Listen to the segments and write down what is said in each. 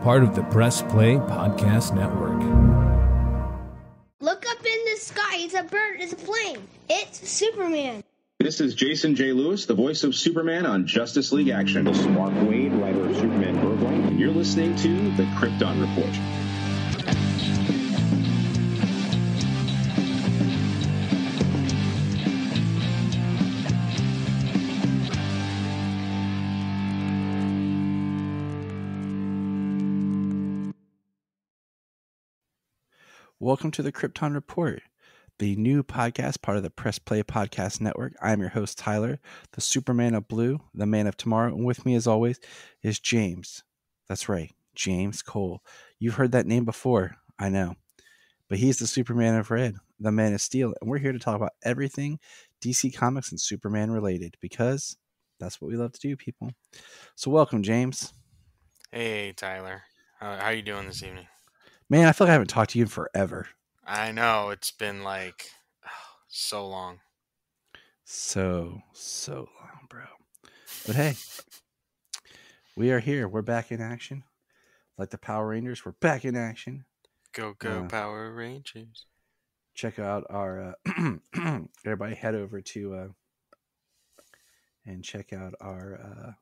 part of the Press Play Podcast Network. Look up in the sky. It's a bird. It's a plane. It's Superman. This is Jason J. Lewis, the voice of Superman on Justice League Action. This is Mark Wade, writer of Superman Burgoyne, and you're listening to the Krypton Report. Welcome to the Krypton Report, the new podcast, part of the Press Play Podcast Network. I'm your host, Tyler, the Superman of Blue, the Man of Tomorrow. And with me, as always, is James. That's right, James Cole. You've heard that name before, I know. But he's the Superman of Red, the Man of Steel. And we're here to talk about everything DC Comics and Superman related, because that's what we love to do, people. So welcome, James. Hey, Tyler. How are you doing this evening? Man, I feel like I haven't talked to you in forever. I know. It's been like so long. So long, bro. But hey, we are here. We're back in action. Like the Power Rangers, we're back in action. Go, Power Rangers. Check out our... everybody head over to... and check out our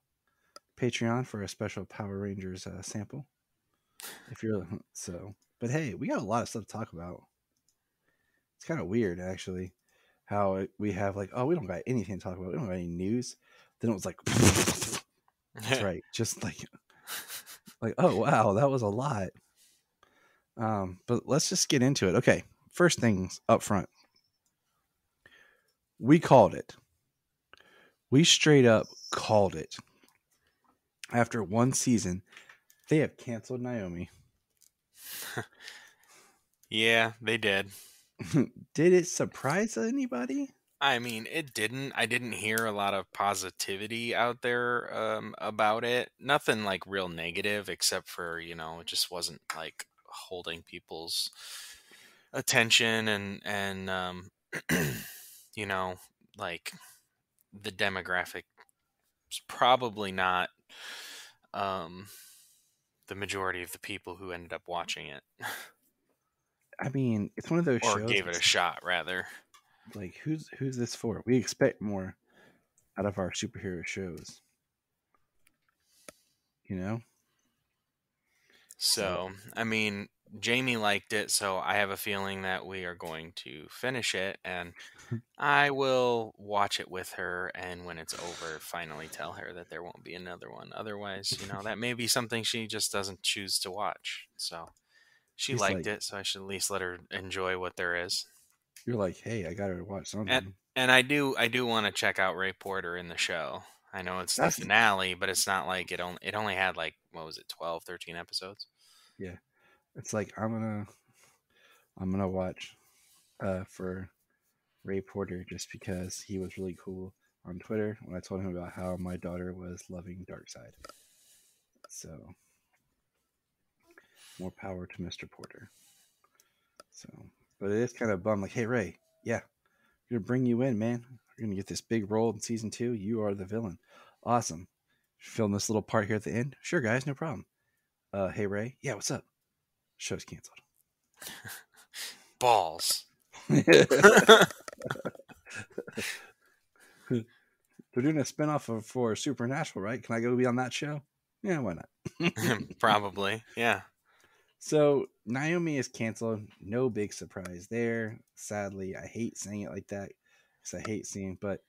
Patreon for a special Power Rangers sample. If you're so, but hey, we got a lot of stuff to talk about. It's kind of weird, actually, how we have like, oh, we don't got anything to talk about. We don't got any news. Then it was like, that's right, just like, oh wow, that was a lot. But let's just get into it. Okay, first things up front. We called it. We straight up called it. After one season, they have canceled Naomi. Yeah, they did. Did it surprise anybody? I mean, it didn't. I didn't hear a lot of positivity out there about it. Nothing like real negative, except for, it just wasn't like holding people's attention and like the demographic is probably not the majority of the people who ended up watching it. I mean, it's one of those shows. Or gave it a shot, rather. Like, who's this for? We expect more out of our superhero shows. So, I mean, Jamie liked it, so I have a feeling that we are going to finish it, and I will watch it with her, and when it's over, finally tell her that there won't be another one. Otherwise, that may be something she just doesn't choose to watch. So, she liked it, so I should at least let her enjoy what there is. You're like, hey, I got to watch something. And I do want to check out Ray Porter in the show. I know it's the finale, but it's not like it only had like, what was it, 12, 13 episodes? Yeah. It's like I'm gonna watch for Ray Porter just because he was really cool on Twitter when I told him about how my daughter was loving Darkseid. So more power to Mr. Porter. So, but it is kind of bummed. Like, hey Ray, yeah, we're gonna bring you in, man. We're gonna get this big role in season 2. You are the villain. Awesome. Film this little part here at the end. Sure, guys, no problem. Hey Ray, yeah, what's up? Show's canceled. Balls. They're doing a spinoff for Supernatural, right? Can I go be on that show? Yeah, why not? Probably, yeah. So Naomi is canceled. No big surprise there. Sadly, I hate saying it like that because I hate seeing, but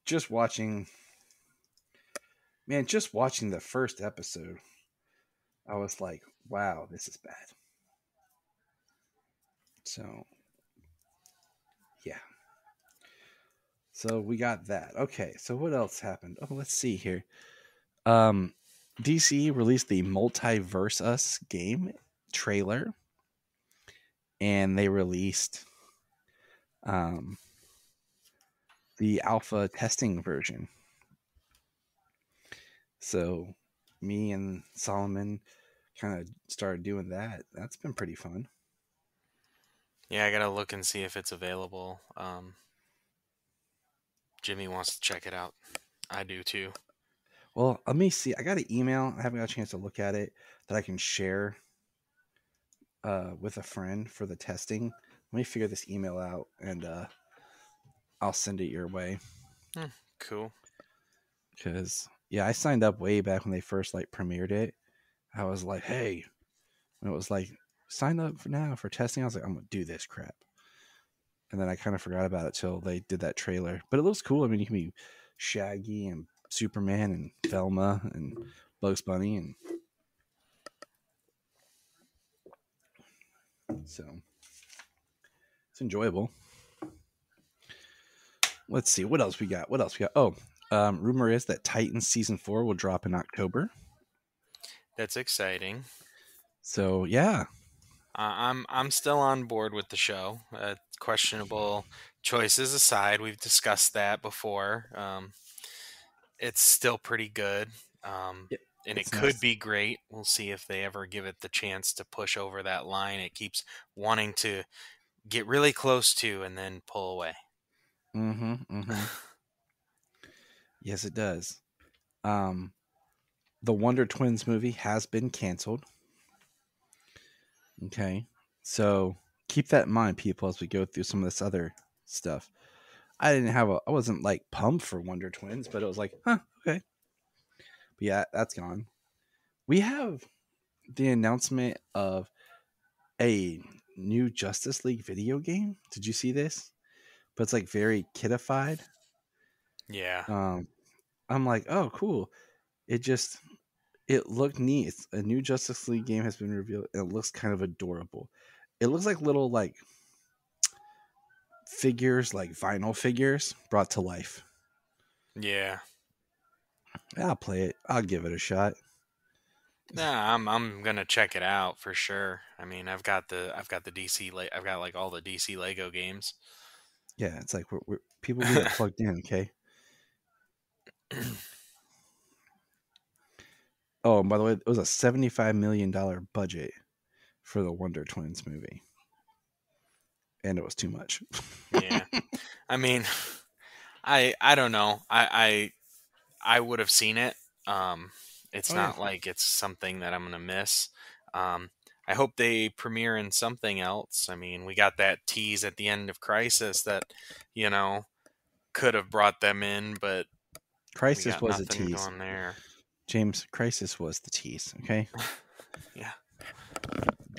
just watching the first episode, I was like, wow, this is bad. So, yeah. So we got that. Okay, so what else happened? Oh, let's see here. DC released the Multiverse Us game trailer, and they released the alpha testing version. So me and Solomon kind of started doing that. That's been pretty fun. Yeah, I gotta look and see if it's available. Jimmy wants to check it out. I do too. Well, let me see. I got an email. I haven't got a chance to look at it that I can share with a friend for the testing. Let me figure this email out and I'll send it your way. Cool. Because yeah, I signed up way back when they first like premiered it. I was like, hey, when it was like sign up for now for testing, I was like, I'm gonna do this crap. And then I kind of forgot about it till they did that trailer. But it looks cool. I mean, you can be Shaggy and Superman and Velma and Bugs Bunny, and so it's enjoyable. Let's see what else we got. Oh, rumor is that Titans season 4 will drop in October. That's exciting. So yeah, I'm still on board with the show. Questionable choices aside, we've discussed that before. It's still pretty good, and it it's could nice. be great. We'll see if they ever give it the chance to push over that line. It keeps wanting to get really close to and then pull away. Yes, it does. The Wonder Twins movie has been canceled. Okay, so keep that in mind, people, as we go through some of this other stuff. I wasn't like pumped for Wonder Twins, but it was like, huh, okay. But yeah, that's gone. We have the announcement of a new Justice League video game. Did you see this? But it's like very kidified. Yeah. I'm like, oh, cool. It looked neat. A new Justice League game has been revealed. And it looks kind of adorable. It looks like little like figures, like vinyl figures brought to life. Yeah. I'll play it. I'll give it a shot. Nah, I'm gonna check it out for sure. I mean, I've got I've got like all the DC Lego games. Yeah, it's like people get it plugged in. Okay. Oh, and by the way, it was a $75 million budget for the Wonder Twins movie, and it was too much. Yeah. I mean, I don't know. I would have seen it. It's Oh yeah, not like it's something that I'm gonna miss. I hope they premiere in something else. I mean, we got that tease at the end of Crisis that, you know, could have brought them in, but we Crisis got was a nothing tease. going there. James, Crisis was the tease. Okay. Yeah.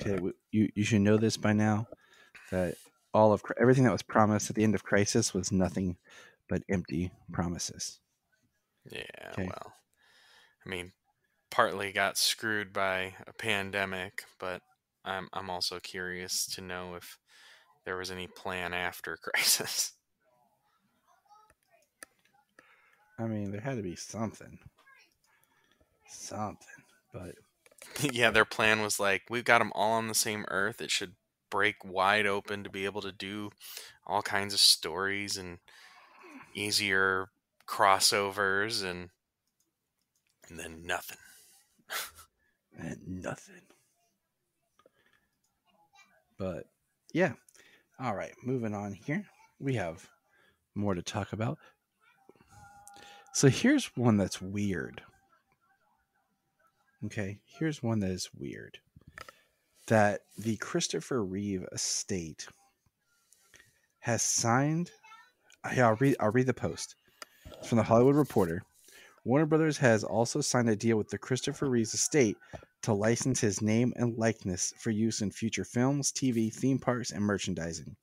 Okay. You should know this by now that everything that was promised at the end of Crisis was nothing but empty promises. Yeah, Okay. well, I mean, partly got screwed by a pandemic, but I'm also curious to know if there was any plan after Crisis. I mean, there had to be something, but Yeah, their plan was like, we've got them all on the same Earth. It should break wide open to be able to do all kinds of stories and easier crossovers, and then nothing. and nothing. But yeah. All right, moving on here. We have more to talk about. So here's one that's weird. Okay, here's one that is weird. That the Christopher Reeve estate has signed. I'll read the post. It's from the Hollywood Reporter. Warner Brothers has also signed a deal with the Christopher Reeve's estate to license his name and likeness for use in future films, TV, theme parks, and merchandising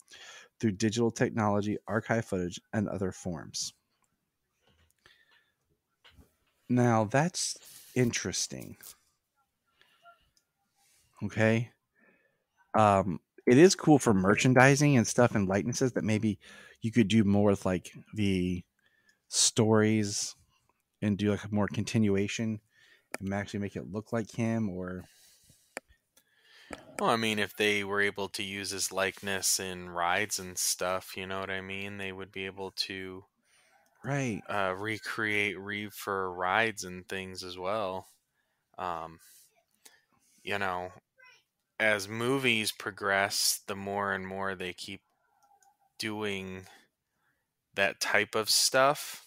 through digital technology, archive footage, and other forms. Now, that's interesting. Okay. It is cool for merchandising and stuff and likenesses that maybe you could do more with like the stories and do like a more continuation and actually make it look like him or Well, I mean, if they were able to use his likeness in rides and stuff, you know what I mean? They would be able to right. recreate Reeve for rides and things as well. Um, you know, as movies progress, the more and more they keep doing that type of stuff,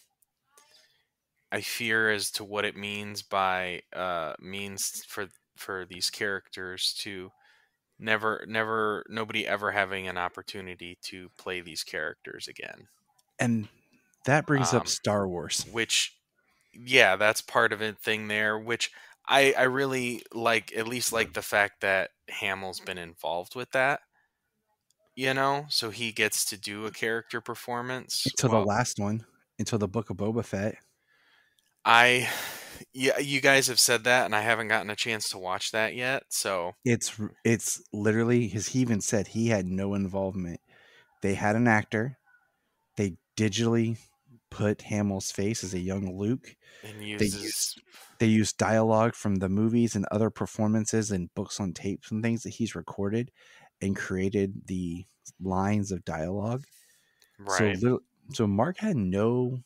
I fear as to what it means by means for these characters to nobody ever having an opportunity to play these characters again. And that brings up Um, Star Wars. which yeah, that's part of it thing there, which I really like, at least like the fact that Hamill's been involved with that, so he gets to do a character performance. Until the Well, last one, until the Book of Boba Fett. I yeah, you guys have said that and I haven't gotten a chance to watch that yet, so It's literally his. He even said he had no involvement. They had an actor. They digitally put Hamill's face as a young Luke. and They uses used dialogue from the movies and other performances and books on tapes and things that he's recorded, and created the lines of dialogue. right. So Mark had no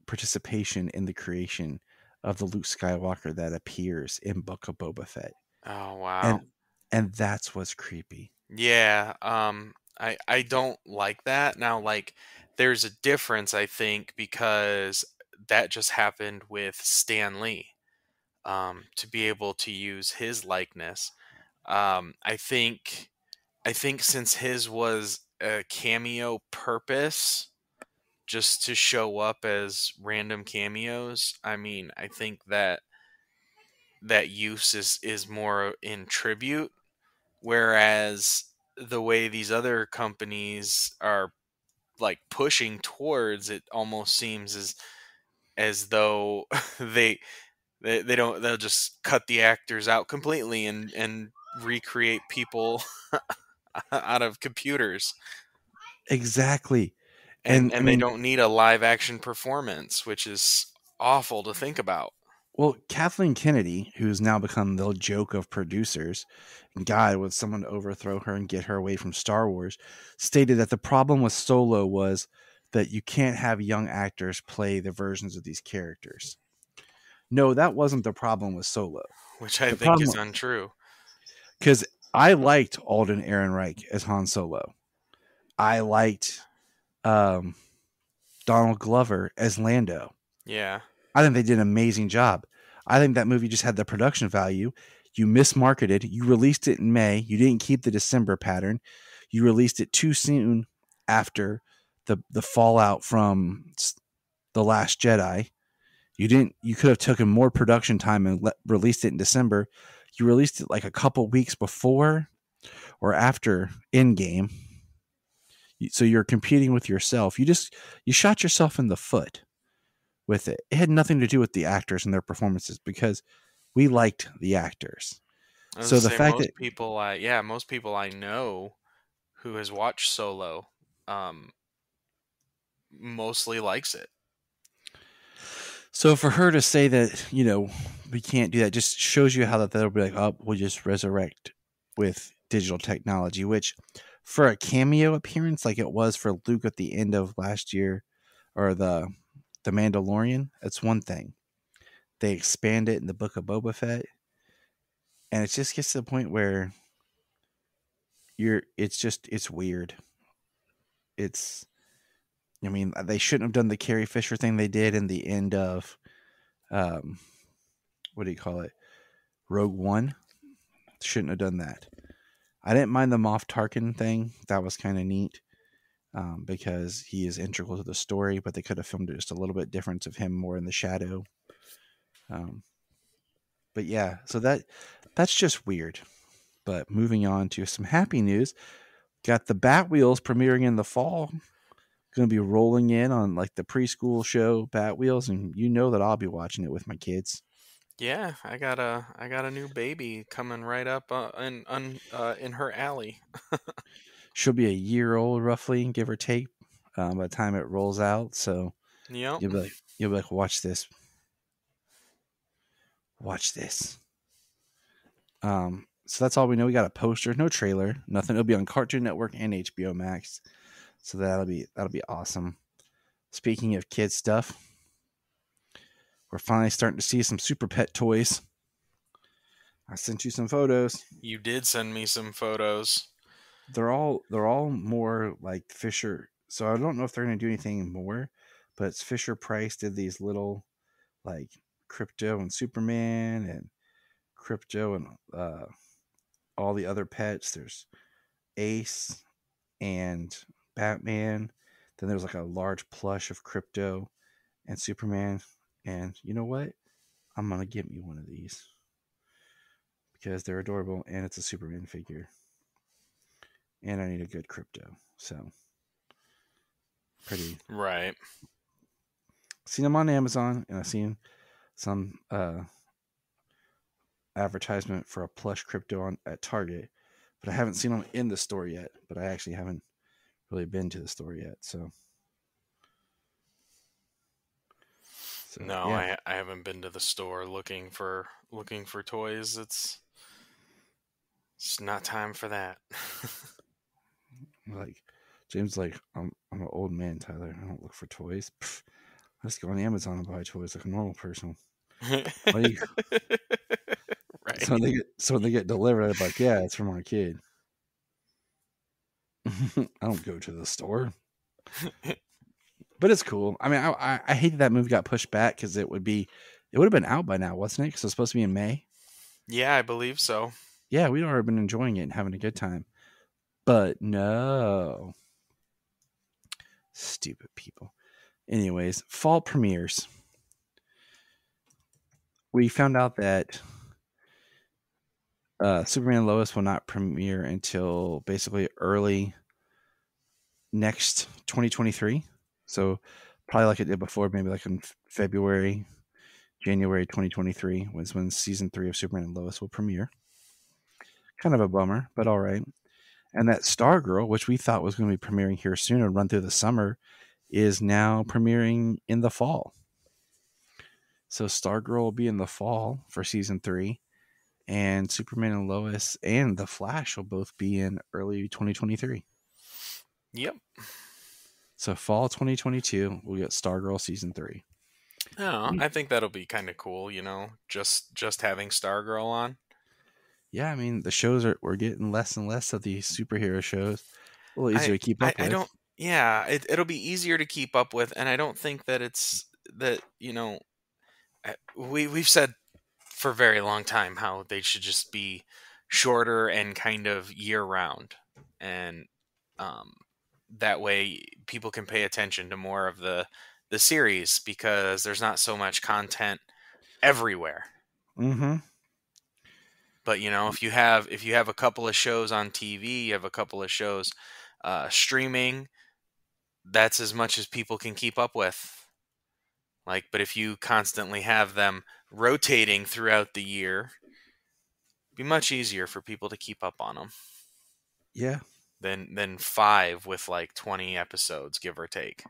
participation in the creation of the Luke Skywalker that appears in Book of Boba Fett, Oh wow. and that's what's creepy. Yeah, I don't like that. Now, like, there's a difference, I think, because that just happened with Stan Lee. To be able to use his likeness. I think since his was a cameo purpose, just to show up as random cameos, I mean, I think that use is more in tribute, whereas the way these other companies are like pushing towards it almost seems as though they they don't, they'll just cut the actors out completely and recreate people out of computers, Exactly. and And I and they mean, don't need a live action performance, which is awful to think about. well, Kathleen Kennedy, who's now become the joke of producers, and God, would someone overthrow her and get her away from Star Wars, stated that the problem with Solo was that you can't have young actors play the versions of these characters. No, that wasn't the problem with Solo. Which I The think is problem, untrue. because I liked Alden Ehrenreich as Han Solo. I liked um, Donald Glover as Lando. Yeah. I think they did an amazing job. I think that movie just had the production value. You mismarketed. You released it in May. You didn't keep the December pattern. You released it too soon after the fallout from The Last Jedi. You didn't. You could have taken more production time and released it in December. You released it like a couple weeks before or after Endgame. So you're competing with yourself. You shot yourself in the foot with it. It had nothing to do with the actors and their performances because we liked the actors. I was So gonna the say fact that most people I know who has watched Solo, um, mostly likes it. so for her to say that, we can't do that just shows you how that they'll be like, oh, we'll just resurrect with digital technology, which for a cameo appearance like it was for Luke at the end of last year or the Mandalorian, that's one thing. They expand it in the Book of Boba Fett, and it just gets to the point where it's weird. It's I mean, they shouldn't have done the Carrie Fisher thing they did in the end of um what do you call it? Rogue One. Shouldn't have done that. I didn't mind the Moff Tarkin thing. That was kind of neat. Because he is integral to the story, but they could have filmed it just a little bit different of him more in the shadow. But yeah, so that's just weird. But moving on to some happy news, got the Batwheels premiering in the fall. Going to be rolling in on like the preschool show Batwheels, and you know that I'll be watching it with my kids. Yeah, I got a new baby coming right up in her alley. She'll be a year old, roughly, give or take, by the time it rolls out. So Yep. you'll be like, watch this. So that's all we know. We got a poster, no trailer, nothing. It'll be on Cartoon Network and HBO Max. So that'll be awesome. Speaking of kid stuff, we're finally starting to see some Super Pet toys. I sent you some photos. You did send me some photos. They're all more like Fisher. So I don't know if they're going to do anything more, but Fisher Price did these little like Crypto and Superman and Crypto and all the other pets. There's Ace and Batman. Then there's like a large plush of Crypto and Superman. And you know what? I'm going to get me one of these because they're adorable and it's a Superman figure. And I need a good Crypto. So, pretty. Right. Seen them on Amazon, and I've seen some advertisement for a plush Crypto at Target, but I haven't seen them in the store yet. But I actually haven't really been to the store yet. So No, yeah. I haven't been to the store looking for toys. It's not time for that. Like James, like I'm an old man, Tyler. I don't look for toys. Pff, I just go on Amazon and buy toys like a normal person. Right. So when they get delivered, I'm like, yeah, it's from our kid. I don't go to the store, but it's cool. I mean, I hated that movie got pushed back because it would have been out by now, wasn't it? Because it was supposed to be in May. Yeah, I believe so. Yeah, we'd already been enjoying it and having a good time, but no, stupid people. Anyways, fall premieres. We found out that Superman and Lois will not premiere until basically early next 2023. So probably like it did before, maybe like in February, January 2023 was when season 3 of Superman and Lois will premiere. Kind of a bummer, but all right. And that Stargirl, which we thought was going to be premiering here soon and run through the summer, is now premiering in the fall. So Stargirl will be in the fall for season 3, and Superman and Lois and The Flash will both be in early 2023. Yep. So fall 2022, we'll get Stargirl season 3. Oh, I think that'll be kind of cool, just having Stargirl on. Yeah, I mean, the shows we're getting less and less of these superhero shows. A little easier to keep up with. I don't. Yeah, it'll be easier to keep up with, and I don't think that it's that we've said for a very long time how they should just be shorter and kind of year round, and that way people can pay attention to more of the series because there's not so much content everywhere. Mm-hmm. But if you have a couple of shows on TV, you have a couple of shows streaming, that's as much as people can keep up with. But if you constantly have them rotating throughout the year, it'd be much easier for people to keep up on them. Yeah. Than 5 with 20 episodes, give or take.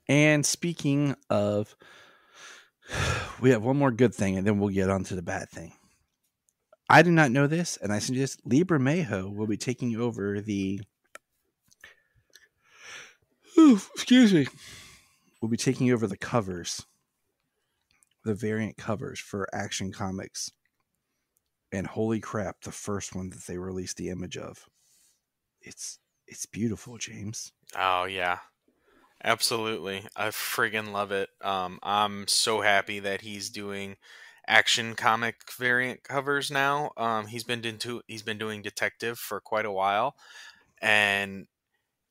And speaking of, we have one more good thing, and then we'll get on to the bad thing. I did not know this, and I suggest Libra Mayho will be taking over will be taking over the covers, the variant covers for Action Comics. And holy crap, the first one that they released the image of. It's beautiful, James. Oh, yeah. Absolutely. I friggin' love it. I'm so happy that he's doing Action Comic variant covers now. He's been doing Detective for quite a while. And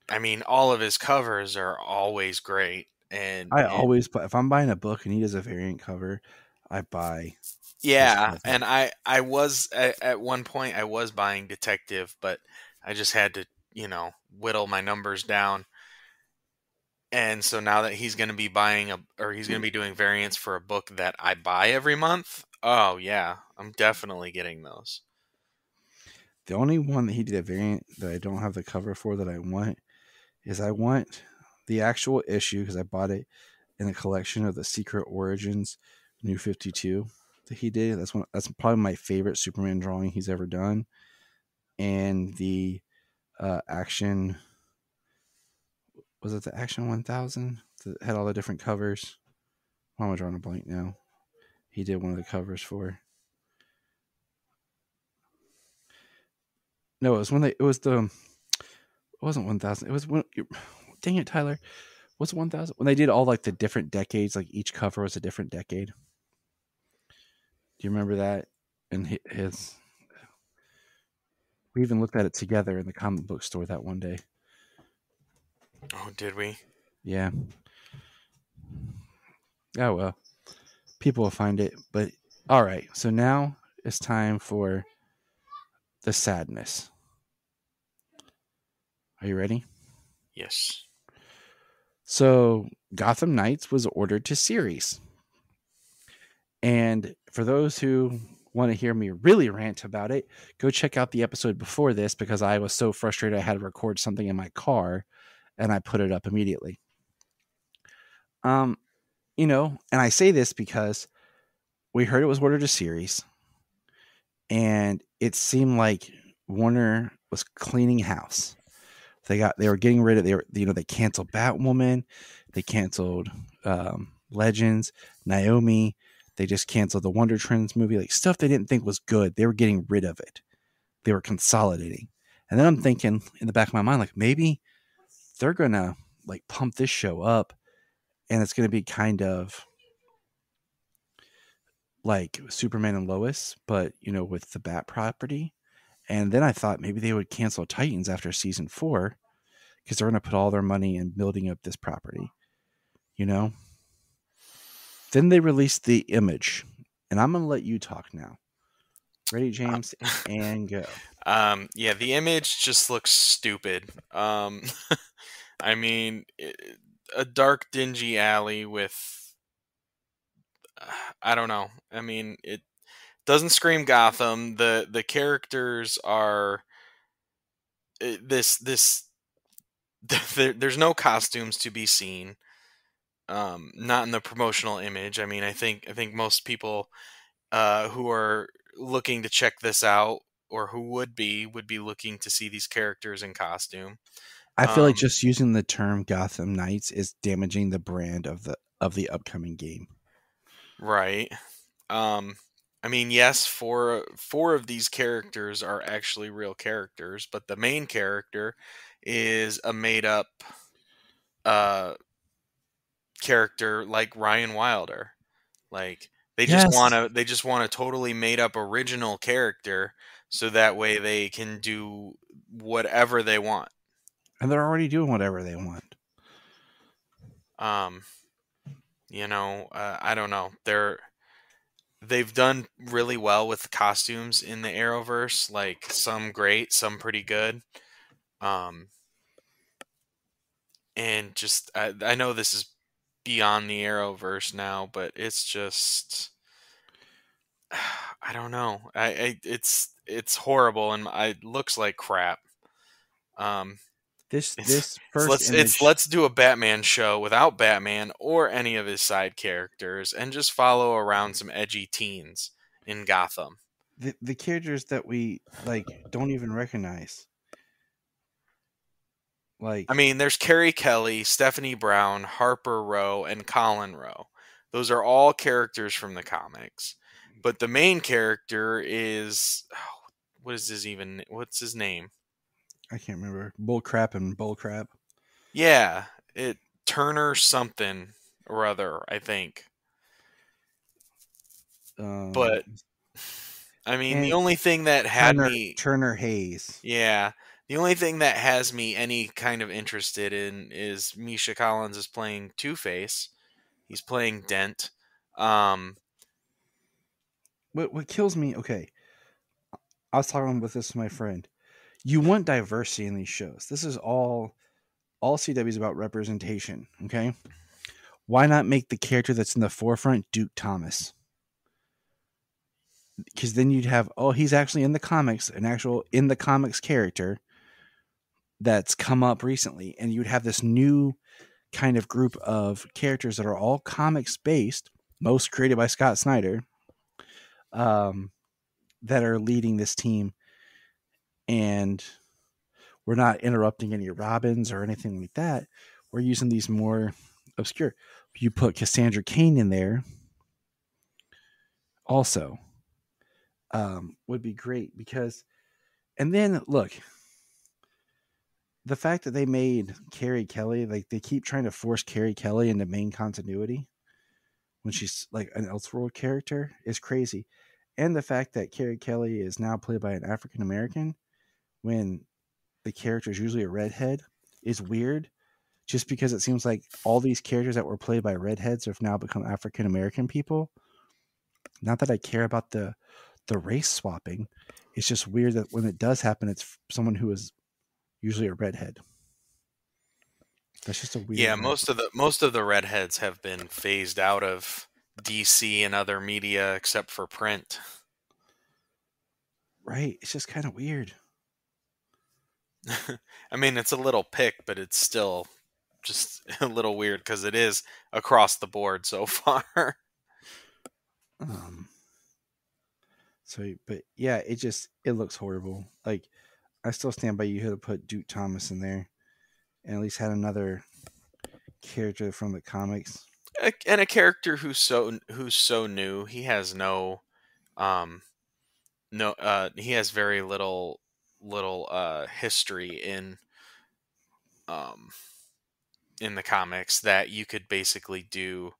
I mean, all of his covers are always great. And always buy, if I'm buying a book and he does a variant cover, I buy. Yeah, and I was at one point I was buying Detective, but I just had to, whittle my numbers down. And so now that he's going to be he's going to be doing variants for a book that I buy every month. Oh yeah, I'm definitely getting those. The only one that he did a variant that I don't have the cover for that I want is I want the actual issue because I bought it in a collection of the Secret Origins New 52 that he did. That's probably my favorite Superman drawing he's ever done. And the Action, was it the Action 1000 that had all the different covers? Why am I drawing a blank now? He did one of the covers for. No, it was when it wasn't 1000. It was when dang it, Tyler. What's 1000? When they did all like the different decades, like each cover was a different decade. Do you remember that? And his we even looked at it together in the comic book store that one day. Oh, did we? Yeah. Oh well. People will find it. But all right. So now it's time for the sadness. Are you ready? Yes. So Gotham Knights was ordered to series. And for those who want to hear me really rant about it, go check out the episode before this because I was so frustrated I had to record something in my car and I put it up immediately. You know, and I say this because we heard it was ordered to series and it seemed like Warner was cleaning house. They were getting rid of they canceled Batwoman, they canceled Legends, Naomi, they just canceled the Wonder Twins movie, like stuff they didn't think was good. They were getting rid of it. They were consolidating. And then I'm thinking in the back of my mind, like maybe they're gonna like pump this show up and it's gonna be kind of like Superman and Lois, but with the Bat property. And then I thought maybe they would cancel Titans after season 4 because they're going to put all their money in building up this property, Then they released the Image, and I'm going to let you talk now. Ready, James? And go. Yeah, the Image just looks stupid. I mean, a dark, dingy alley with, I don't know. I mean, it doesn't scream Gotham. The characters are this. There's no costumes to be seen. Not in the promotional image. I mean, I think most people who are looking to check this out or who would be looking to see these characters in costume. I feel like just using the term Gotham Knights is damaging the brand of the upcoming game. Right. I mean, yes, four of these characters are actually real characters, but the main character is a made up character like Ryan Wilder. Like they just want a totally made up original character so that way they can do whatever they want. And they're already doing whatever they want. I don't know. They've done really well with costumes in the Arrowverse, like some great, some pretty good. And just I know this is beyond the Arrowverse now, but it's just I don't know. It's horrible and it looks like crap. This first image, let's do a Batman show without Batman or any of his side characters and just follow around some edgy teens in Gotham. The characters that we like don't even recognize. Like, I mean, there's Carrie Kelly, Stephanie Brown, Harper Row, and Colin Rowe. Those are all characters from the comics. But the main character is what's his name? I can't remember. Bullcrap and Bullcrap. Yeah, Turner something or other, I think. But I mean, the only thing that had Turner Hayes. Yeah. The only thing that has me any kind of interested in is Misha Collins is playing Two-Face. He's playing Dent. What kills me, okay. I was talking with this with my friend. You want diversity in these shows. This is all CW is about representation, okay? Why not make the character that's in the forefront Duke Thomas? Because then you'd have, he's actually in the comics, an actual in the comics character that's come up recently, and you'd have this new kind of group of characters that are all comics based, most created by Scott Snyder, that are leading this team, and we're not interrupting any Robins or anything like that. We're using these more obscure. You put Cassandra Cain in there also, would be great because, and then look, the fact that they made Carrie Kelly, like they keep trying to force Carrie Kelly into main continuity when she's like an Elseworld character is crazy. And the fact that Carrie Kelly is now played by an African American when the character is usually a redhead is weird. Just because it seems like all these characters that were played by redheads have now become African American people. Not that I care about the race swapping. It's just weird that when it does happen, it's someone who is usually a redhead. That's just a weird. Yeah, most of the redheads have been phased out of DC and other media except for print. Right. It's just kind of weird. I mean, it's a little pick, but it's still just a little weird because it is across the board so far. So, but yeah, it looks horrible. Like, I still stand by you to put Duke Thomas in there, and at least had another character from the comics. And a character who's so new. He has he has very little history in the comics that you could basically do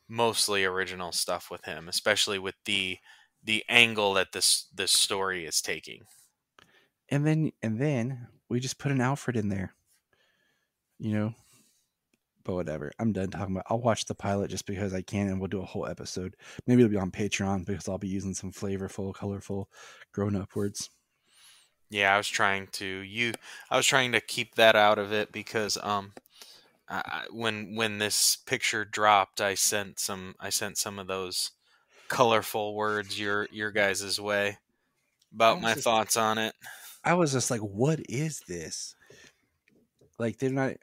mostly original stuff with him, especially with the angle that this story is taking. And then we just put an Alfred in there. You know, but whatever. I'm done talking about. I'll watch the pilot just because I can, and we'll do a whole episode. Maybe it'll be on Patreon because I'll be using some flavorful, colorful, grown-up words. Yeah, I was trying to keep that out of it because when this picture dropped, I sent some of those colorful words your guys' way about my thoughts on it. I was just like, what is this? Like, they're not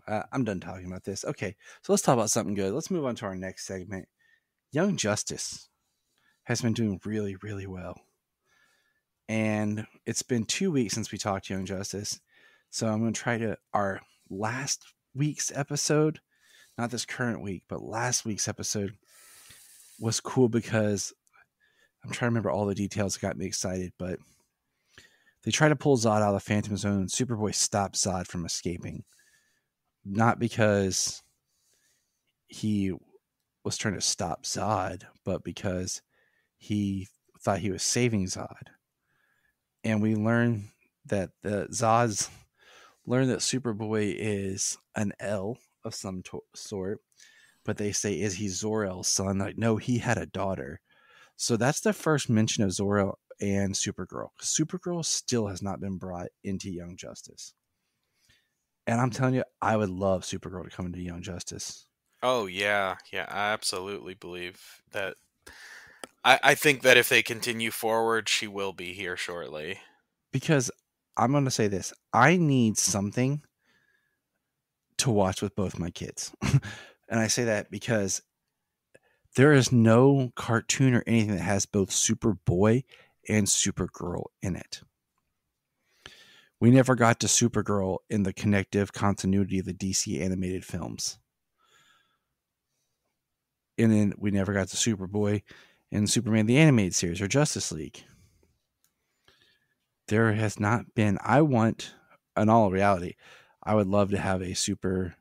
I'm done talking about this. Okay, so let's talk about something good. Let's move on to our next segment. Young Justice has been doing really, really well. And it's been 2 weeks since we talked Young Justice. So I'm going to try to, our last week's episode, not this current week, but last week's episode was cool because I'm trying to remember all the details that got me excited, but they try to pull Zod out of the Phantom Zone, and Superboy stops Zod from escaping. Not because he was trying to stop Zod, but because he thought he was saving Zod. And we learn that Zod's learned that Superboy is an L of some sort, but they say, is he Zor-El's son? Like, no, he had a daughter. So that's the first mention of Zor-El and Supergirl. Supergirl still has not been brought into Young Justice. And I'm telling you, I would love Supergirl to come into Young Justice. Oh, yeah. Yeah, I absolutely believe that. I think that if they continue forward, she will be here shortly. Because I'm going to say this. I need something to watch with both my kids. And I say that because there is no cartoon or anything that has both Superboy and Supergirl in it. We never got to Supergirl in the connective continuity of the DC animated films. And then we never got to Superboy in Superman the Animated Series or Justice League. There has not been, in all reality, I would love to have a super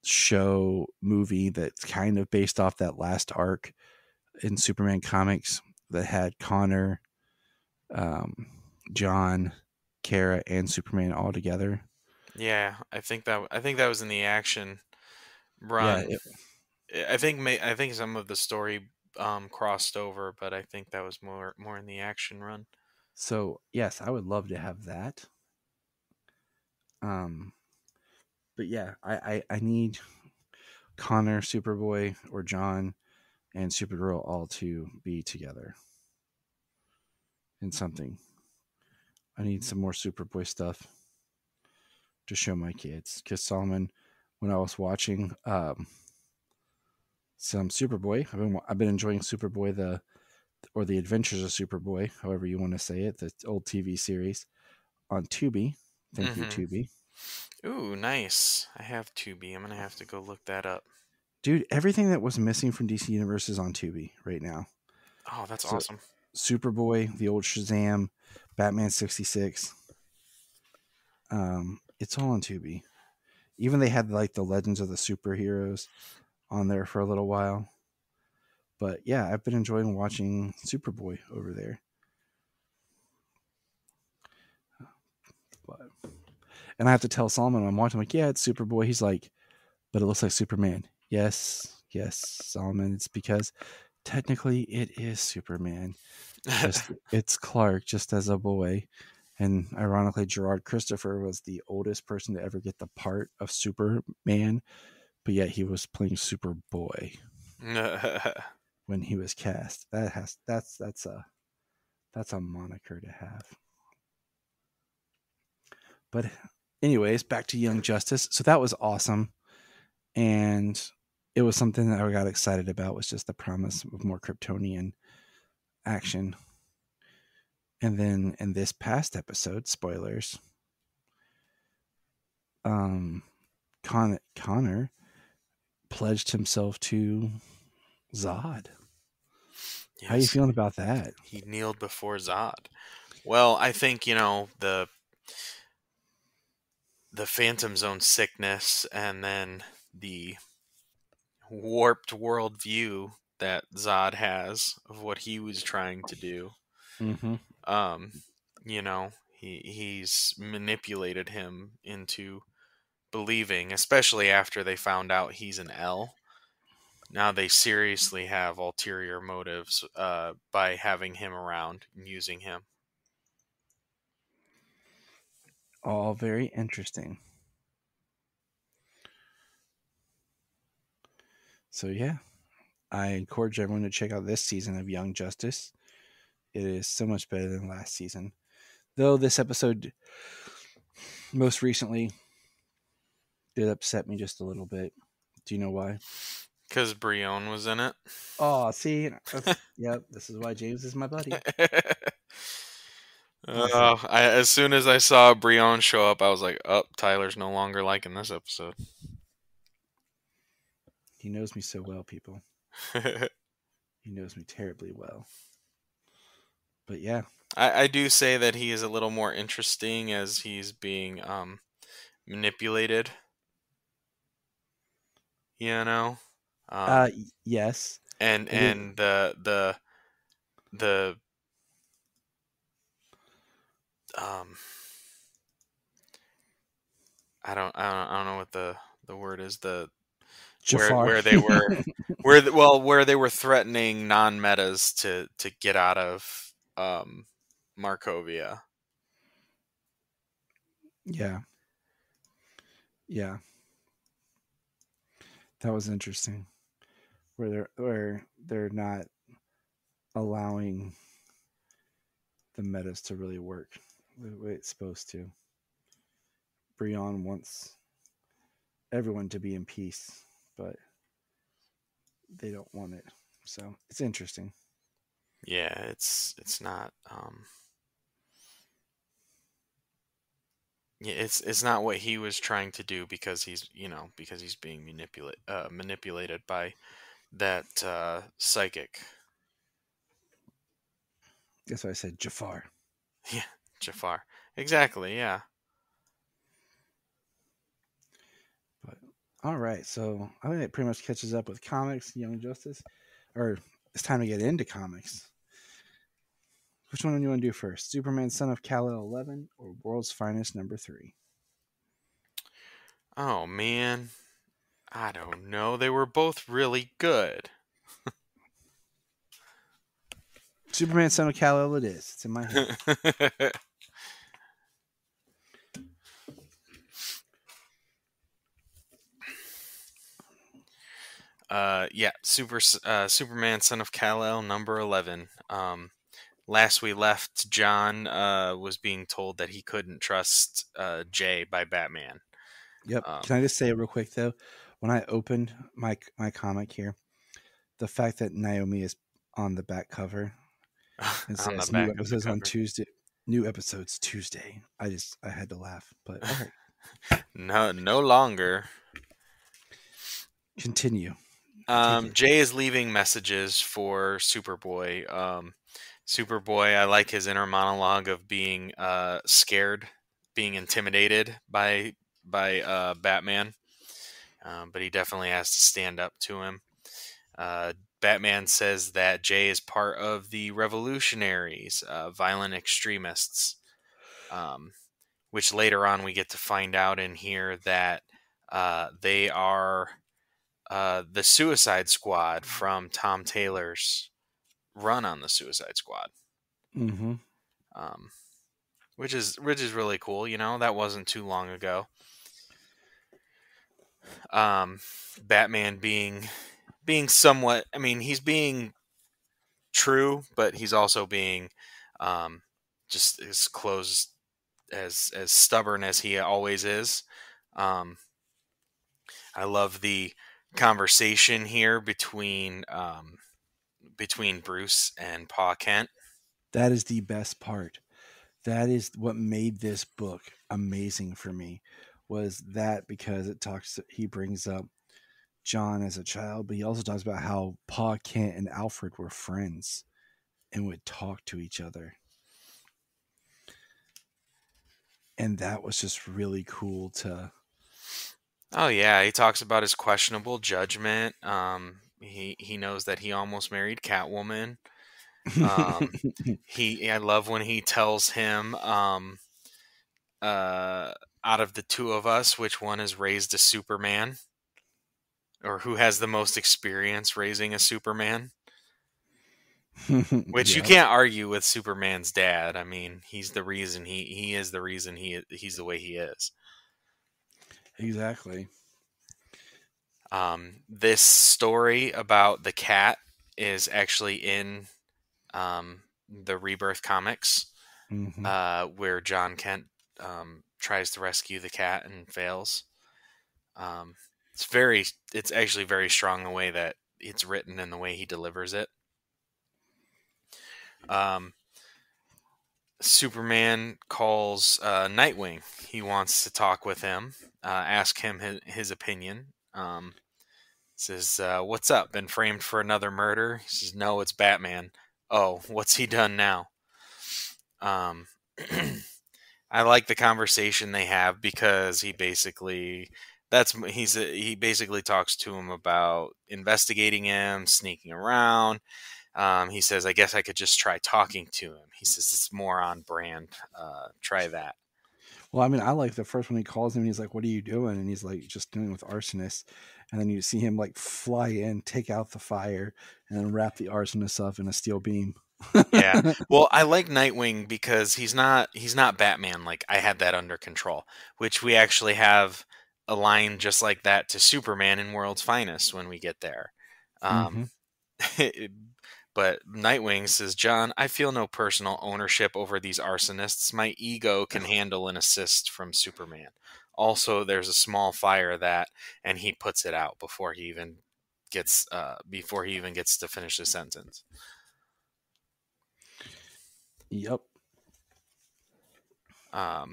show movie that's kind of based off that last arc in Superman comics that had Connor, John, Kara, and Superman all together. Yeah, I think that was in the action run. Yeah, I think some of the story crossed over, but I think that was more in the action run. So yes, I would love to have that. But yeah, I need Connor, Superboy, or John and Supergirl all to be together in something. I need some more Superboy stuff to show my kids. Because Solomon, when I was watching some Superboy, I've been enjoying Superboy the Adventures of Superboy, however you want to say it, the old TV series on Tubi. Thank you, Tubi. Ooh, nice. I have Tubi. I'm gonna have to go look that up. Dude, everything that was missing from DC Universe is on Tubi right now. Oh, that's awesome. Superboy, the old Shazam, Batman 66, It's all on Tubi. Even they had like the Legends of the Superheroes on there for a little while. But yeah, I've been enjoying watching Superboy over there. But, and I have to tell Solomon when I'm watching, I'm like, yeah, it's Superboy. He's like, but it looks like Superman. Yes, Solomon. It's because technically it is Superman. Just it's Clark just as a boy. And ironically, Gerard Christopher was the oldest person to ever get the part of Superman, but yet he was playing Superboy when he was cast. That's a moniker to have. But anyways, back to Young Justice. So that was awesome. And it was something that I got excited about, was just the promise of more Kryptonian action. And then in this past episode, spoilers, Connor pledged himself to Zod. Yes. How are you feeling about that? He kneeled before Zod. Well, I think, the Phantom Zone sickness and then the warped worldview that Zod has of what he was trying to do. Mm-hmm. He's manipulated him into believing, especially after they found out he's an L. Now they seriously have ulterior motives by having him around and using him. All very interesting. So yeah, I encourage everyone to check out this season of Young Justice. It is so much better than last season. Though this episode most recently did upset me just a little bit. Do you know why? Because Brion was in it. Oh, see? Yep, this is why James is my buddy. As soon as I saw Brion show up, I was like, oh, Tyler's no longer liking this episode. He knows me so well, people. He knows me terribly well. But yeah. I do say that he is a little more interesting as he's being manipulated. Yes. And the I don't know what the word is, where they were where they were threatening non-metas to get out of Markovia. Yeah. That was interesting. Where they're not allowing the metas to really work the way it's supposed to. Brion wants everyone to be in peace, but they don't want it. So it's interesting. Yeah, it's not it's not what he was trying to do, because he's being manipulated by that psychic. That's why I said Jafar. Yeah, Jafar. Exactly, yeah. But all right, so I think it pretty much catches up with comics, Young Justice. Or it's time to get into comics. Which one do you want to do first? Superman, Son of Kal-El 11 or World's Finest number 3? Oh, man. I don't know. They were both really good. Superman, Son of Kal-El it is. It's in my head. Superman, Son of Kal-El, number 11. Last we left, John was being told that he couldn't trust Jay by Batman. Yep. Can I just say real quick, though? When I opened my comic here, the fact that Naomi is on the back cover and says new episodes on Tuesday, new episodes Tuesday, I had to laugh. But all right. No longer. Continue. Jay is leaving messages for Superboy. Superboy, I like his inner monologue of being scared being intimidated by Batman, but he definitely has to stand up to him. Batman says that Jay is part of the revolutionaries, violent extremists, which later on we get to find out in here that they are the Suicide Squad from Tom Taylor's run on the Suicide Squad. Mm-hmm. Which is really cool. That wasn't too long ago. Batman being somewhat, I mean, he's being true, but he's also being just as close as stubborn as he always is. I love the conversation here between Bruce and Pa Kent. That is the best part. That is what made this book amazing for me, was that because he brings up John as a child, but he also talks about how Pa Kent and Alfred were friends and would talk to each other. And that was just really cool to... Oh yeah, he talks about his questionable judgment. He knows that he almost married Catwoman. I love when he tells him, out of the two of us, which one has raised a Superman, or who has the most experience raising a Superman. Which you can't argue with Superman's dad. I mean, he's the reason he is the reason he's the way he is. Exactly. This story about the cat is actually in the Rebirth comics, where John Kent tries to rescue the cat and fails. It's actually very strong the way that it's written and the way he delivers it. Superman calls Nightwing. He wants to talk with him, ask him his opinion. Says, "What's up? Been framed for another murder?" He says, "No, it's Batman." "Oh, what's he done now?" I like the conversation they have because he basically talks to him about investigating him, sneaking around. He says, "I guess I could just try talking to him." He says, "It's more on brand. Try that." Well, I mean, I like the first one he calls him and he's like, "What are you doing?" And he's like, "Just dealing with arsonists." And then you see him like fly in, take out the fire, and then wrap the arsonist up in a steel beam. Yeah. Well, I like Nightwing because he's not Batman. Like, I had that under control, which we actually have a line just like that to Superman in World's Finest when we get there. But Nightwing says, "John, I feel no personal ownership over these arsonists. My ego can handle an assist from Superman. Also, there's a small fire and he puts it out before he even gets to finish the sentence." Yep. I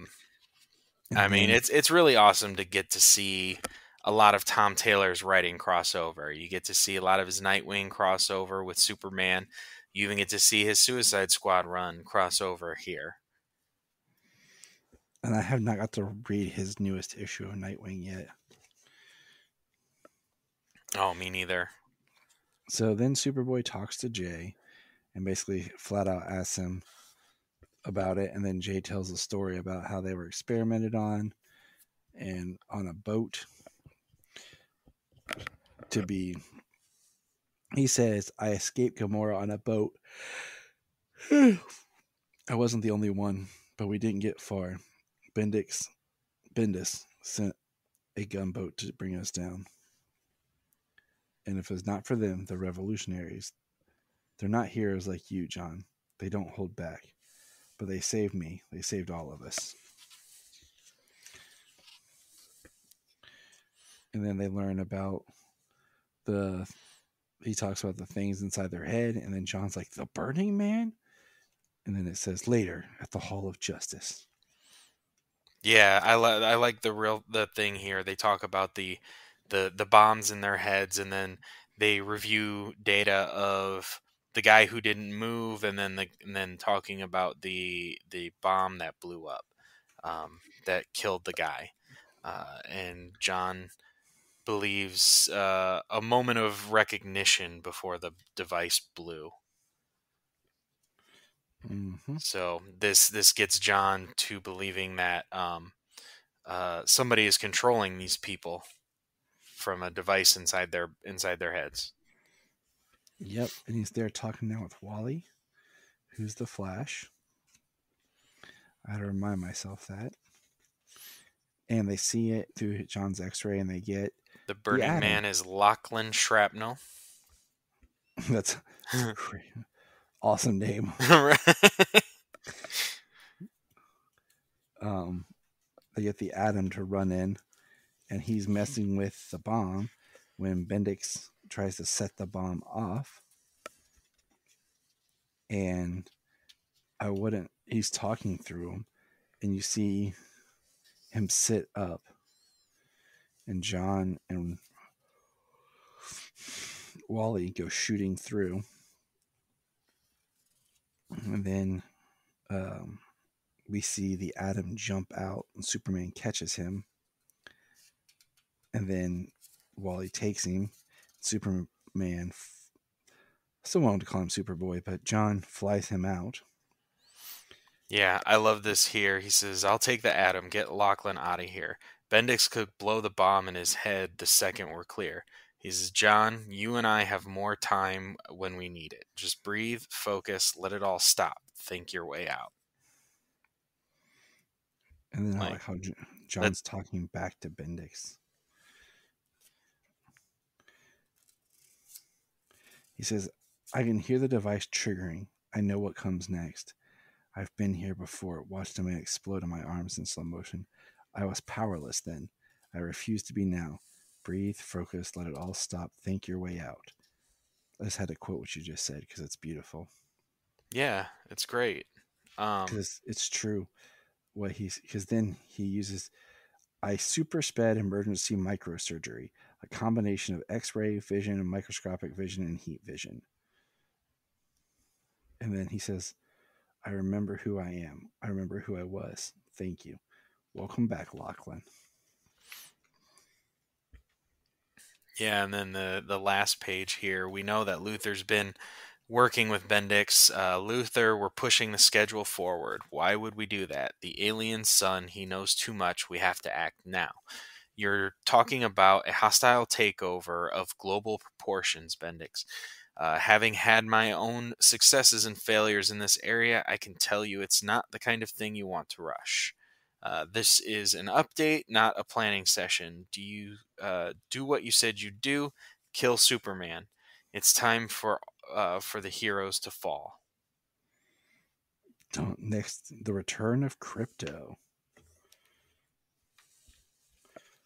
mean, it's really awesome to get to see a lot of Tom Taylor's writing crossover. You get to see a lot of his Nightwing crossover with Superman. You even get to see his Suicide Squad run crossover here. And I have not got to read his newest issue of Nightwing yet. Oh, me neither. So then Superboy talks to Jay and basically flat out asks him about it. And then Jay tells a story about how they were experimented on and on a boat he says, "I escaped Gamora on a boat. I wasn't the only one, but we didn't get far. Bendis sent a gunboat to bring us down. And if it's not for them, the revolutionaries, they're not heroes like you, John. They don't hold back. But they saved me. They saved all of us." And then they learn about he talks about the things inside their head, and then John's like, "The Burning Man?" And then it says, "Later at the Hall of Justice." Yeah, I like the thing here. They talk about the bombs in their heads, and then they review data of the guy who didn't move, and then talking about the bomb that blew up. that killed the guy. And John believes a moment of recognition before the device blew. Mm-hmm. So this gets John to believing that somebody is controlling these people from a device inside their heads. Yep, and he's there talking now with Wally, who's the Flash. I had to remind myself that. And they see it through John's X-ray, and they get The Burning Atom. Man is Lachlan Shrapnel. That's great. Awesome name. They get the Atom to run in, and he's messing with the bomb when Bendix tries to set the bomb off. And he's talking through him, and you see him sit up, and John and Wally go shooting through, and then we see the Atom jump out, and Superman catches him, and then Wally takes him. Superman, still wanted to call him Superboy, but John flies him out. Yeah, I love this here. He says, "I'll take the Atom, get Lachlan out of here. Bendix could blow the bomb in his head the second we're clear." He says, "John, you and I have more time when we need it. Just breathe, focus, let it all stop. Think your way out." And then I like how John's talking back to Bendix. He says, "I can hear the device triggering. I know what comes next. I've been here before, watched a man explode in my arms in slow motion. I was powerless then. I refuse to be now. Breathe, focus, let it all stop. Think your way out." I just had to quote what you just said because it's beautiful. Yeah, it's great. Because it's true. Because then he uses, "I super sped emergency microsurgery, a combination of X-ray vision and microscopic vision and heat vision." And then he says, "I remember who I am. I remember who I was. Thank you. Welcome back, Lachlan." Yeah, and then the last page here, we know that Luther's been working with Bendix. Luther, we're pushing the schedule forward. Why would we do that? The alien's son, he knows too much. We have to act now. You're talking about a hostile takeover of global proportions, Bendix. Having had my own successes and failures in this area, I can tell you it's not the kind of thing you want to rush. This is an update, not a planning session. Do you do what you said you'd do? Kill Superman. It's time for the heroes to fall. Next, the return of Crypto.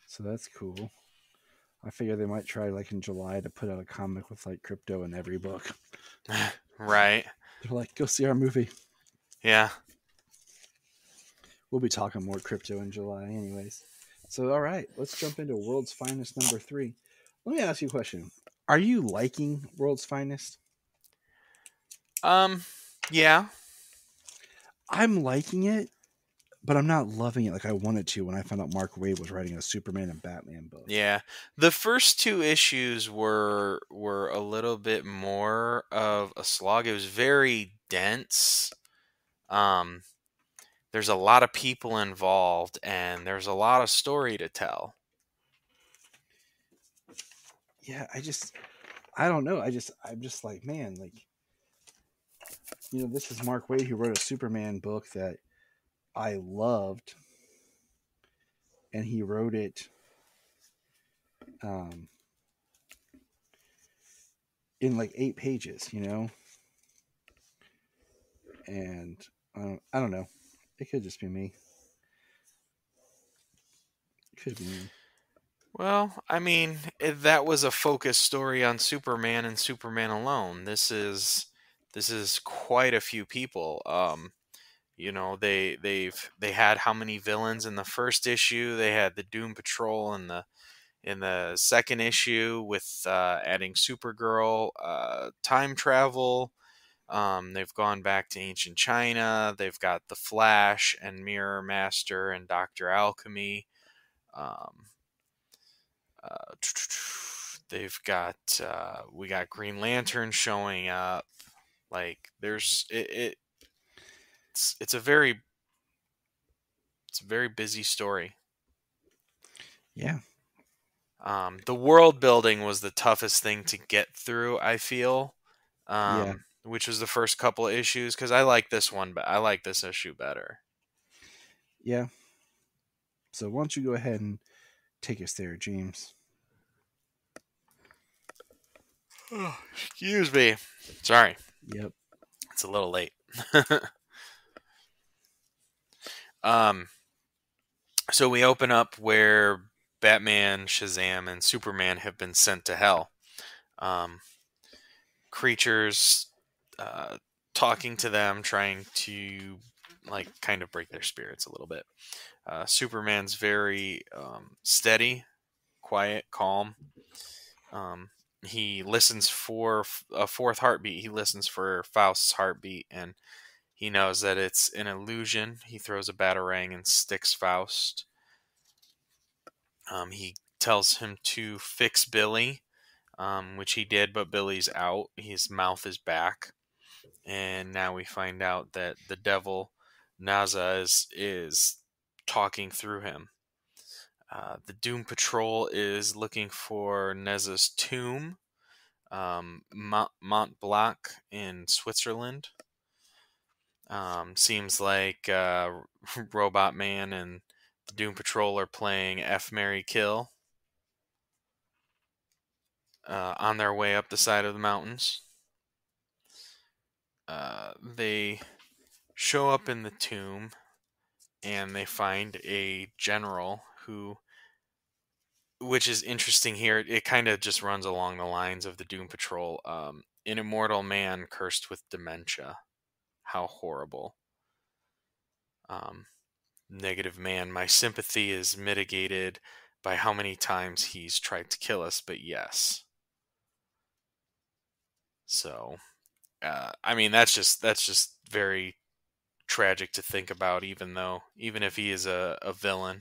So that's cool. I figure they might try, like in July, to put out a comic with like Crypto in every book. Right. They're like, "Go see our movie." Yeah. We'll be talking more Crypto in July anyways. So, all right, let's jump into World's Finest number 3. Let me ask you a question. Are you liking World's Finest? Yeah. I'm liking it, but I'm not loving it like I wanted to when I found out Mark Waid was writing a Superman and Batman book. Yeah. The first 2 issues were a little bit more of a slog. It was very dense. There's a lot of people involved, and there's a lot of story to tell. Yeah, I don't know. I'm just like, man, like, this is Mark Waid who wrote a Superman book that I loved, and he wrote it in like 8 pages, and I don't know. It could just be me. It could be me. Well, I mean, that was a focused story on Superman and Superman alone. This is quite a few people. They had how many villains in the first issue? They had the Doom Patrol in the second issue with adding Supergirl, time travel. They've gone back to ancient China. They've got the Flash and Mirror Master and Dr. Alchemy. Um, uh, they've got we got Green Lantern showing up. Like it's a very busy story. Yeah. The world building was the toughest thing to get through, I feel. Yeah. Which was the first couple of issues, because I like this one, but I like this issue better. Yeah. So why don't you go ahead and take us there, James? Excuse me. Sorry. Yep. It's a little late. um, so we open up where Batman, Shazam, and Superman have been sent to hell. Creatures talking to them, trying to kind of break their spirits a little bit. Superman's very steady, quiet, calm. He listens for a fourth heartbeat. He listens for Faust's heartbeat, and he knows that it's an illusion. He throws a batarang and sticks Faust. He tells him to fix Billy, which he did, but Billy's out. His mouth is back. And now we find out that the devil, Naza, is talking through him. The Doom Patrol is looking for Neza's tomb, Mont Blanc in Switzerland. Seems like Robot Man and the Doom Patrol are playing F, Marry, Kill on their way up the side of the mountains. They show up in the tomb, and they find a general which is interesting here. It kind of just runs along the lines of the Doom Patrol. An immortal man cursed with dementia. How horrible. Negative man. My sympathy is mitigated by how many times he's tried to kill us, but yes. So, I mean, that's just very tragic to think about, even if he is a villain.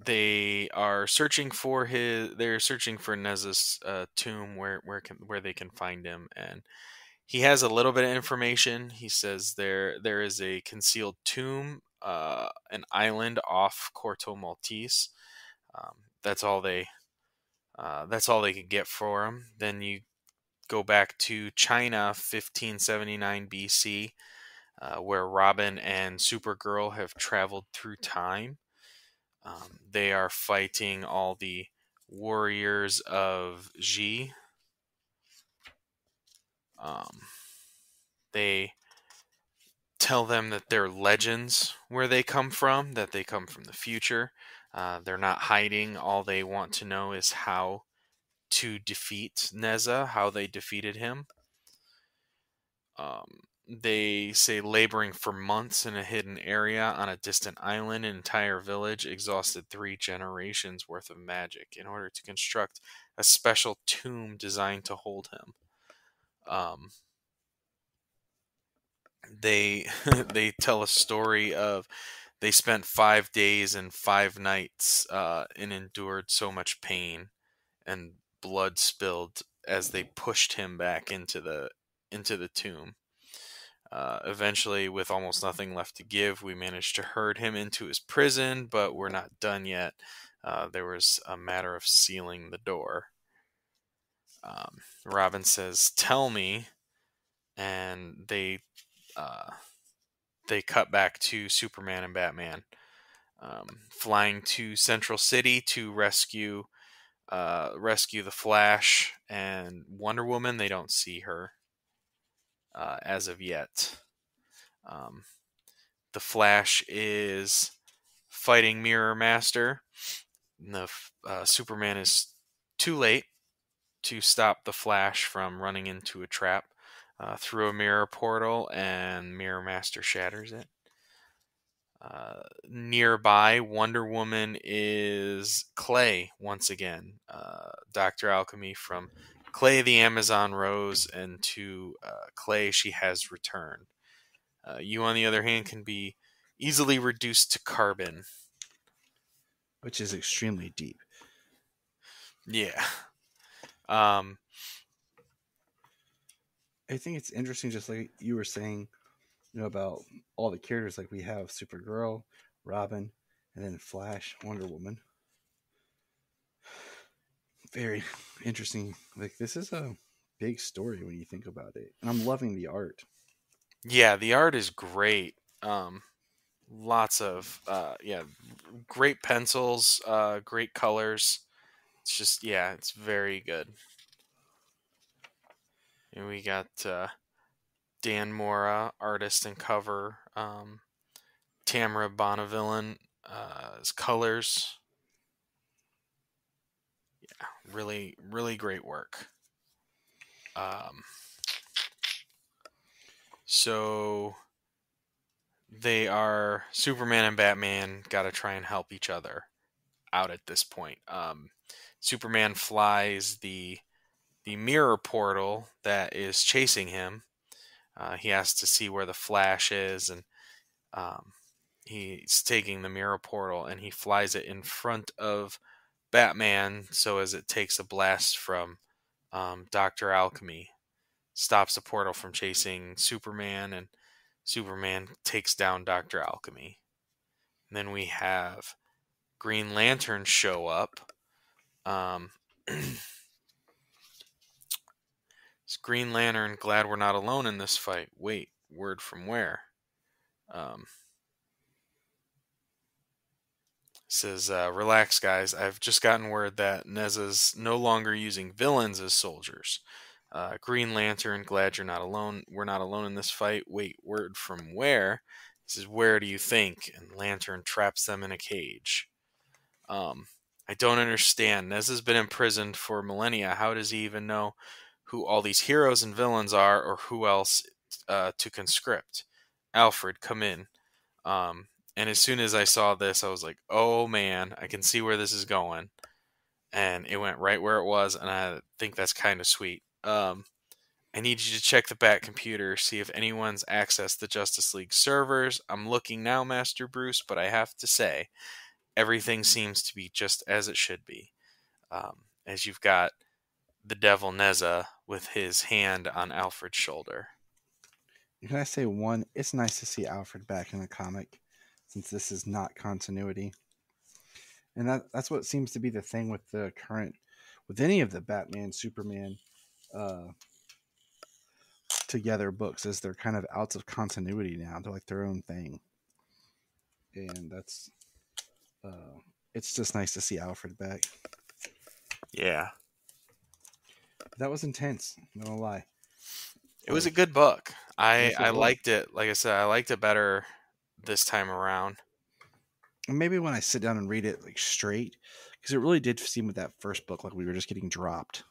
They are searching for Neza's tomb, where they can find him, and he has a little bit of information. He says there is a concealed tomb, an island off Corto Maltese. That's all they can get for him. Then you go back to China, 1579 BC, where Robin and Supergirl have traveled through time. They are fighting all the warriors of Xi. They tell them that they're legends where they come from, that they come from the future. They're not hiding. All they want to know is how to defeat Neza, how they defeated him. They say laboring for months in a hidden area on a distant island, an entire village exhausted 3 generations worth of magic in order to construct a special tomb designed to hold him. They they tell a story of they spent 5 days and 5 nights and endured so much pain and blood spilled as they pushed him back into the tomb. Eventually, with almost nothing left to give, we managed to herd him into his prison, but we're not done yet. There was a matter of sealing the door. Robin says, "Tell me," and they cut back to Superman and Batman flying to Central City to rescue the Flash and Wonder Woman. They don't see her as of yet. The Flash is fighting Mirror Master. The Superman is too late to stop the Flash from running into a trap through a mirror portal, and Mirror Master shatters it. Nearby, Wonder Woman is Clay once again. Dr. Alchemy from Clay the Amazon Rose, and to Clay she has returned. You, on the other hand, can be easily reduced to carbon. which is extremely deep. Yeah. Um, I think it's interesting, just like you were saying, about all the characters. Like we have Supergirl, Robin, and then Flash, Wonder Woman. Very interesting. Like this is a big story when you think about it, and I'm loving the art. yeah, the art is great. Lots of great pencils, great colors. It's just, yeah, it's very good. And we got Dan Mora, artist and cover. Tamara Bonneville, colors. Yeah, really, really great work. So they are Superman and Batman got to try and help each other out at this point. Superman flies the mirror portal that is chasing him. He has to see where the Flash is, and he's taking the mirror portal and he flies it in front of Batman, so as it takes a blast from Dr. Alchemy, stops the portal from chasing Superman, and Superman takes down Dr. Alchemy. And then we have Green Lantern show up. It's Green Lantern, glad we're not alone in this fight. Wait, word from where? Says, relax, guys. I've just gotten word that Neza's no longer using villains as soldiers. Green Lantern, glad you're not alone. We're not alone in this fight. Wait, word from where? He says, where do you think? And Lantern traps them in a cage. I don't understand. Neza's been imprisoned for millennia. How does he even know who all these heroes and villains are, or who else to conscript? Alfred, come in. And as soon as I saw this, I was like, oh man, I can see where this is going. And it went right where it was, and I think that's kind of sweet. I need you to check the Bat computer, see if anyone's accessed the Justice League servers. I'm looking now, Master Bruce, but I have to say, everything seems to be just as it should be. As you've got the Devil Neza with his hand on Alfred's shoulder. Can I say one? It's nice to see Alfred back in the comic, since this is not continuity. And that's what seems to be the thing with the current, with any of the Batman, Superman together books, is they're kind of out of continuity now. They're like their own thing. And that's, it's just nice to see Alfred back. Yeah. That was intense, not gonna lie. It was a good book. Yes, it I was. liked it. Like I said, I liked it better this time around. And maybe when I sit down and read it like straight, because it really did seem with that first book like we were just getting dropped.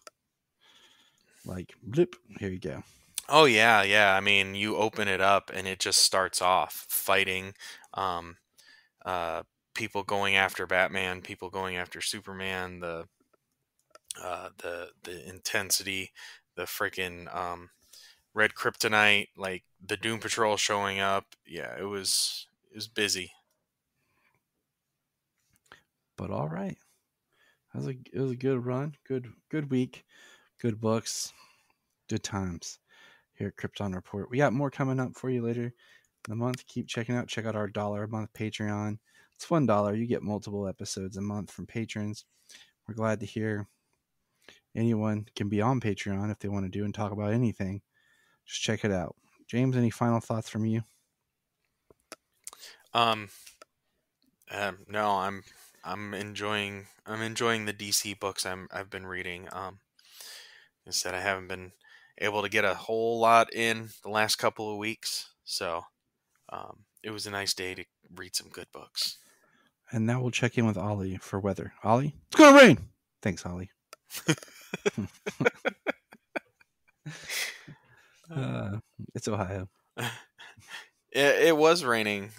Like, blip, here you go. Oh yeah, yeah. I mean, you open it up and it just starts off fighting, people going after Batman, people going after Superman, the intensity, the freaking red kryptonite, like the Doom Patrol showing up. Yeah, it was busy. But all right, it was a good run, good week, good books, good times here at Krypton Report. We got more coming up for you later in the month. Keep check out our $1 a month Patreon. It's $1. You get multiple episodes a month from patrons. We're glad to hear anyone can be on Patreon if they want to do and talk about anything. Just check it out. James, any final thoughts from you? No, I'm enjoying the DC books I've been reading. Instead, I haven't been able to get a whole lot in the last couple of weeks, so it was a nice day to read some good books. And now we'll check in with Ollie for weather. Ollie, it's gonna rain. Thanks, Ollie. It's Ohio. It was raining.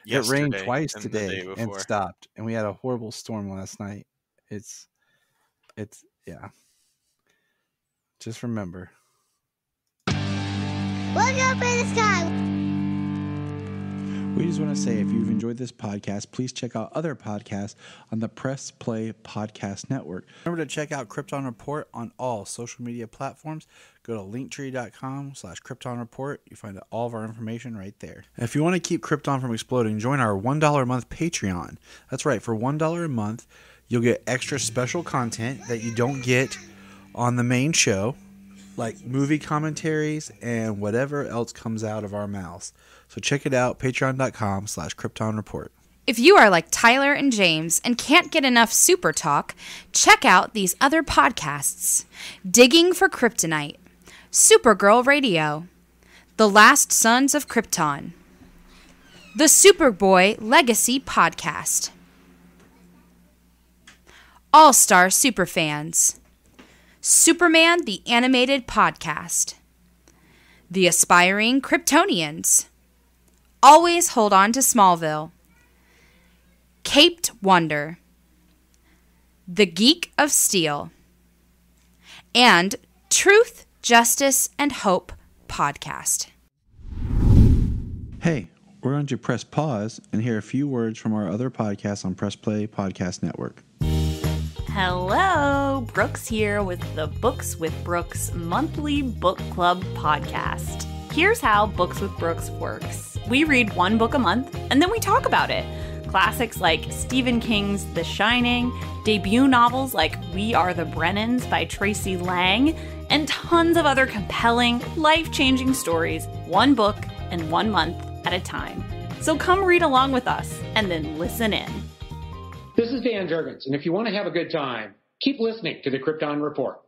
It rained yesterday twice and the day today and before. stopped, and we had a horrible storm last night. It's yeah. Just remember. Look up in the sky. We just want to say, if you've enjoyed this podcast, please check out other podcasts on the Press Play Podcast Network. Remember to check out Krypton Report on all social media platforms. Go to linktree.com/Krypton Report. You find all of our information right there. And if you want to keep Krypton from exploding, join our $1 a month Patreon. That's right, for $1 a month, you'll get extra special content that you don't get on the main show, like movie commentaries and whatever else comes out of our mouths. So check it out, patreon.com/Krypton Report. If you are like Tyler and James and can't get enough super talk, check out these other podcasts. Digging for Kryptonite, Supergirl Radio, The Last Sons of Krypton, The Superboy Legacy Podcast, All-Star Superfans, Superman the Animated Podcast, The Aspiring Kryptonians, Always Hold On to Smallville, Caped Wonder, The Geek of Steel, and Truth, Justice, and Hope Podcast. Hey, we're going to press pause and hear a few words from our other podcasts on Press Play Podcast Network. Hello, Brooks here with the Books with Brooks monthly book club podcast. Here's how Books with Brooks works. We read one book a month, and then we talk about it. Classics like Stephen King's The Shining, debut novels like We Are the Brennans by Tracy Lang, and tons of other compelling, life-changing stories, one book and 1 month at a time. So come read along with us, and then listen in. This is Dan Jurgens, and if you want to have a good time, keep listening to the Krypton Report.